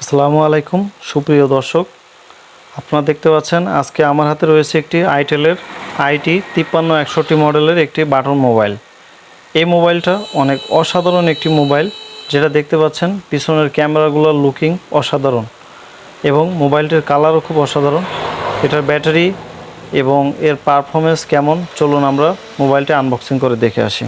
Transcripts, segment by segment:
আসসালামু আলাইকুম সুপ্রিয় দর্শক, আপনারা দেখতে পাচ্ছেন আজকে আমার হাতে রয়েছে একটি আইটেলের আইটি 5361 মডেলের একটি বাটন মোবাইল। এই মোবাইলটা অনেক অসাধারণ একটি মোবাইল, যেটা দেখতে পাচ্ছেন পিছনের ক্যামেরাগুলোর লুকিং অসাধারণ এবং মোবাইলটির কালারও খুব অসাধারণ। এটার ব্যাটারি এবং এর পারফরমেন্স কেমন, চলুন আমরা মোবাইলটি আনবক্সিং করে দেখে আসি।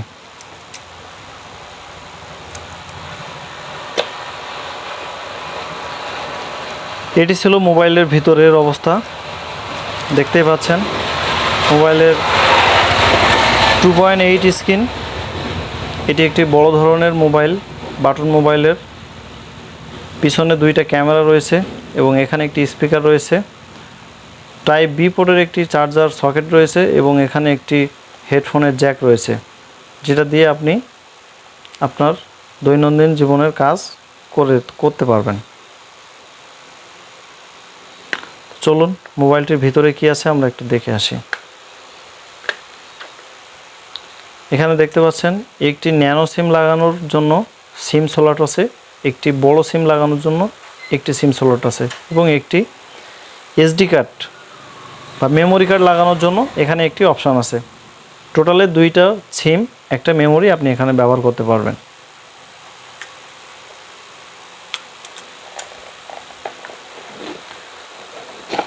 এটি ছিল মোবাইলের ভিতরের অবস্থা, দেখতেই পাচ্ছেন মোবাইলের 2.8 স্ক্রিন। এটি একটি বড় ধরনের মোবাইল, বাটন মোবাইলের পিছনে দুইটা ক্যামেরা রয়েছে এবং এখানে একটি স্পিকার রয়েছে। টাইপ বি পোর্টের একটি চার্জার সকেট রয়েছে এবং এখানে একটি হেডফোনের জ্যাক রয়েছে, যেটা দিয়ে আপনি আপনার দৈনন্দিন জীবনের কাজ করতে পারবেন। চলুন মোবাইলটির ভিতরে কি আছে আমরা একটু দেখে আসি। এখানে দেখতে পাচ্ছেন একটি ন্যানো সিম লাগানোর জন্য সিম স্লট আছে, একটি বড় সিম লাগানোর জন্য একটি সিম স্লট আছে এবং একটি এসডি কার্ড বা মেমোরি কার্ড লাগানোর জন্য এখানে একটি অপশান আছে। টোটালে দুইটা সিম, একটা মেমোরি আপনি এখানে ব্যবহার করতে পারবেন।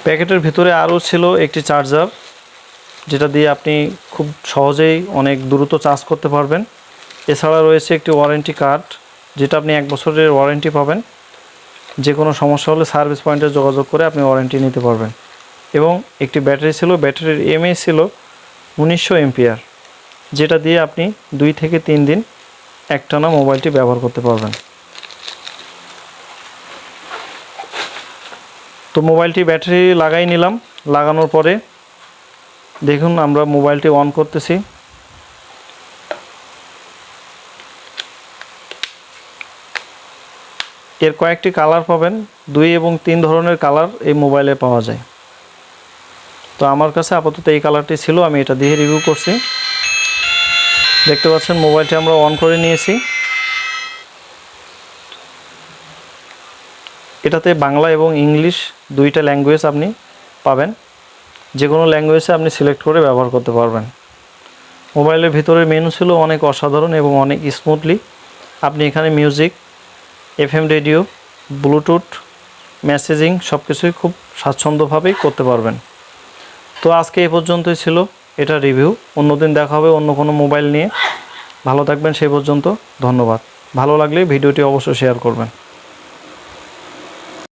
প্যাকেটের ভিতরে আরও ছিল একটি চার্জার, যেটা দিয়ে আপনি খুব সহজেই অনেক দ্রুত চার্জ করতে পারবেন। এছাড়া রয়েছে একটি ওয়ারেন্টি কার্ড, যেটা আপনি 1 বছরের ওয়ারেন্টি পাবেন। যে কোনো সমস্যা হলে সার্ভিস পয়েন্টে যোগাযোগ করে আপনি ওয়ারেন্টি নিতে পারবেন। এবং একটি ব্যাটারি ছিল, ব্যাটারির এমএএইচ ছিল 1900 এমপিআর, যেটা দিয়ে আপনি 2 থেকে 3 দিন একটানা মোবাইলটি ব্যবহার করতে পারবেন। তো মোবাইলটি ব্যাটারি লাগাই নিলাম। লাগানোর পরে দেখুন আমরা মোবাইলটি অন করতেছি। এর কয়েকটি কালার পাবেন, 2 এবং 3 ধরনের কালার এই মোবাইলে পাওয়া যায়। তো আমার কাছে আপাতত এই কালারটি ছিল, আমি এটা দিয়ে রিভিউ করছি। দেখতে পাচ্ছেন মোবাইলটি আমরা অন করে নিয়েছি। এটাতে বাংলা এবং ইংলিশ দুইটা ল্যাঙ্গুয়েজ আপনি পাবেন, যে কোনো ল্যাঙ্গুয়েজে আপনি সিলেক্ট করে ব্যবহার করতে পারবেন। মোবাইলের ভিতরে মেনু ছিল অনেক অসাধারণ এবং অনেক স্মুথলি। আপনি এখানে music, FM radio, Bluetooth, messaging সব কিছুই খুব স্বাচ্ছন্দ্যভাবেই করতে পারবেন। তো আজকে এই পর্যন্তই ছিল এটা রিভিউ। অন্যদিন দেখা হবে অন্য কোনো মোবাইল নিয়ে। ভালো থাকবেন সেই পর্যন্ত, ধন্যবাদ। ভালো লাগলে ভিডিওটি অবশ্যই শেয়ার করবেন।